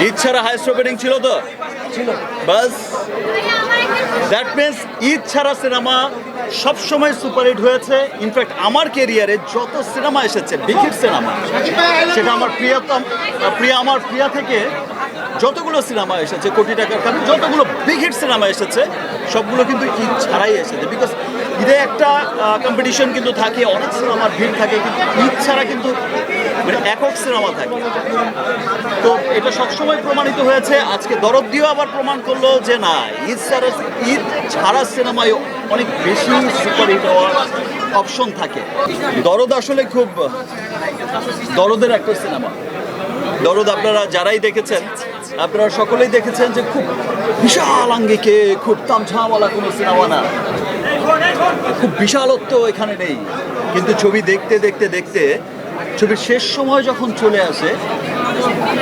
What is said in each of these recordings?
ঈদ ছাড়া highest opening ছিল তো বাস দ্যাট মিনস ঈদ ছাড়া সিনেমা সবসময় সুপারহিট হয়েছে। ইনফ্যাক্ট আমার ক্যারিয়ারে যত সিনেমা এসেছে বিগ হিট সিনেমা, সেটা আমার প্রিয়া থেকে যতগুলো সিনেমা এসেছে, কোটি টাকার কারণ যতগুলো বিগ হিট সিনেমা এসেছে সবগুলো কিন্তু ঈদ ছাড়াই এসেছে। বিকজ ঈদে একটা কম্পিটিশন কিন্তু থাকে, অনেক সিনেমার ভিড় থাকে, কিন্তু ঈদ ছাড়া কিন্তু মানে একক সিনেমা থাকে। তো এটা সবসময় প্রমাণিত হয়েছে। আজকে দরদ দিয়েও আবার প্রমাণ করলো যে না, ঈদ ছাড়া সিনেমায় অনেক বেশি সুপারহিট হওয়ার অপশন থাকে। দরদ আসলে খুব দরদের একটা সিনেমা। দরদ আপনারা যারাই দেখেছেন, আপনারা সকলেই দেখেছেন যে খুব বিশাল আঙ্গিকে, খুব তামঝামওয়ালা কোনো সিনেমা না, খুব বিশালত্ব এখানে নেই। কিন্তু ছবি দেখতে দেখতে দেখতে ছবির শেষ সময় যখন চলে আসে,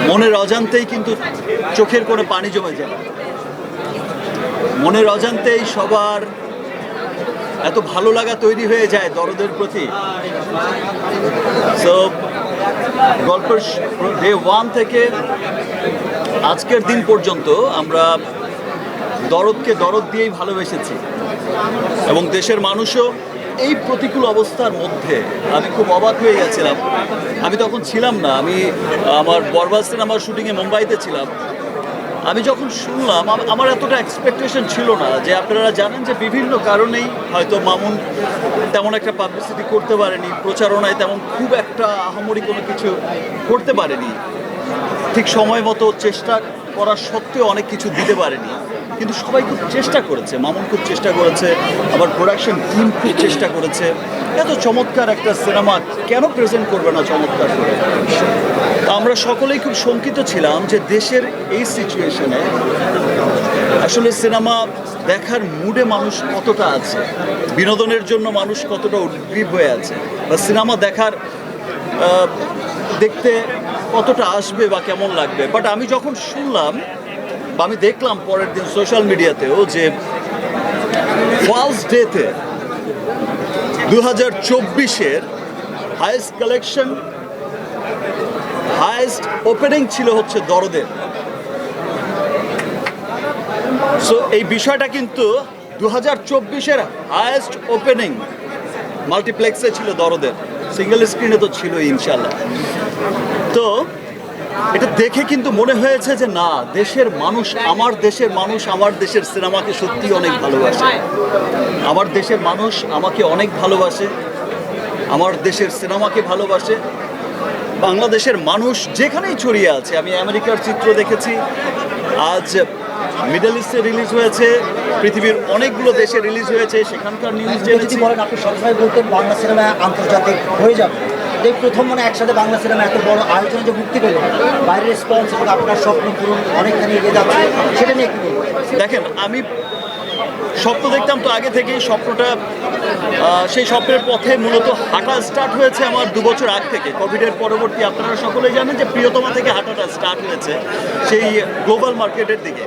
মনের অজান্তেই কিন্তু চোখের করে পানি জমে যায়। মনের অজান্তেই সবার এত ভালো লাগা তৈরি হয়ে যায় দরদের প্রতি। সো গল্পের ডে 1 থেকে আজকের দিন পর্যন্ত আমরা দরদকে দরদ দিয়েই ভালোবেসেছি, এবং দেশের মানুষও এই প্রতিকূল অবস্থার মধ্যে, আমি খুব অবাক হয়ে গেছিলাম। আমি তখন ছিলাম না, আমি আমার বরবাদ সিনেমার শুটিংয়ে মুম্বাইতে ছিলাম। আমি যখন শুনলাম, আমার এতটা এক্সপেকটেশন ছিল না। যে আপনারা জানেন যে বিভিন্ন কারণেই হয়তো মামুন তেমন একটা পাবলিসিটি করতে পারেনি, প্রচারণায় তেমন খুব একটা আহামরি কোনো কিছু করতে পারেনি, ঠিক সময় মতো চেষ্টা করা সত্ত্বেও অনেক কিছু দিতে পারেনি। কিন্তু সবাই খুব চেষ্টা করেছে, মামুন খুব চেষ্টা করেছে, আবার প্রোডাকশন টিম খুব চেষ্টা করেছে। এত চমৎকার একটা সিনেমা কেন প্রেজেন্ট করবে না চমৎকার করে? আমরা সকলেই খুব শঙ্কিত ছিলাম যে দেশের এই সিচুয়েশনে আসলে সিনেমা দেখার মুডে মানুষ কতটা আছে, বিনোদনের জন্য মানুষ কতটা উদ্গ্রীব হয়ে আছে, বা সিনেমা দেখতে কতটা আসবে বা কেমন লাগবে। বাট আমি যখন শুনলাম বা আমি দেখলাম পরের দিন সোশ্যাল মিডিয়াতেও যে ফার্স্ট ডেতে 2024-এর হাইয়েস্ট কালেকশন, হাইয়েস্ট ওপেনিং ছিল হচ্ছে দরদের। সো এই বিষয়টা কিন্তু 2024-এর হাইয়েস্ট ওপেনিং মাল্টিপ্লেক্সে ছিল দরদের, সিঙ্গেল স্ক্রিনে তো ছিল ইনশাল্লাহ। তো এটা দেখে কিন্তু মনে হয়েছে যে না, দেশের মানুষ, আমার দেশের সিনেমাকে সত্যি অনেক ভালোবাসে। আমার দেশের মানুষ আমাকে অনেক ভালোবাসে, আমার দেশের সিনেমাকে ভালোবাসে। বাংলাদেশের মানুষ যেখানেই ছড়িয়ে আছে, আমি আমেরিকার চিত্র দেখেছি, আজ মিডল ইস্টে রিলিজ হয়েছে, পৃথিবীর অনেকগুলো দেশে রিলিজ হয়েছে, সেখানকার নিউজ জেনেছি। বলেন, আপনি সবসময় বলতেন বাংলা সিনেমা আন্তর্জাতিক হয়ে যাবে, এই প্রথম মনে একসাথে বাংলা সিনেমা এত বড় আয়োজনে যে মুক্তি পেল, বাইরের রেসপন্স এবং আপনার স্বপ্ন পূরণ অনেকখানি এগিয়ে যাচ্ছে, সেটা নিয়ে কি বলবো? দেখেন, আমি স্বপ্ন দেখতাম তো আগে থেকেই। সেই স্বপ্নের পথে মূলত হাঁটা স্টার্ট হয়েছে আমার 2 বছর আগ থেকে, কোভিডের পরবর্তী। আপনারা সকলেই জানেন যে প্রিয়তমা থেকে হাঁটাটা স্টার্ট হয়েছে সেই গ্লোবাল মার্কেটের দিকে।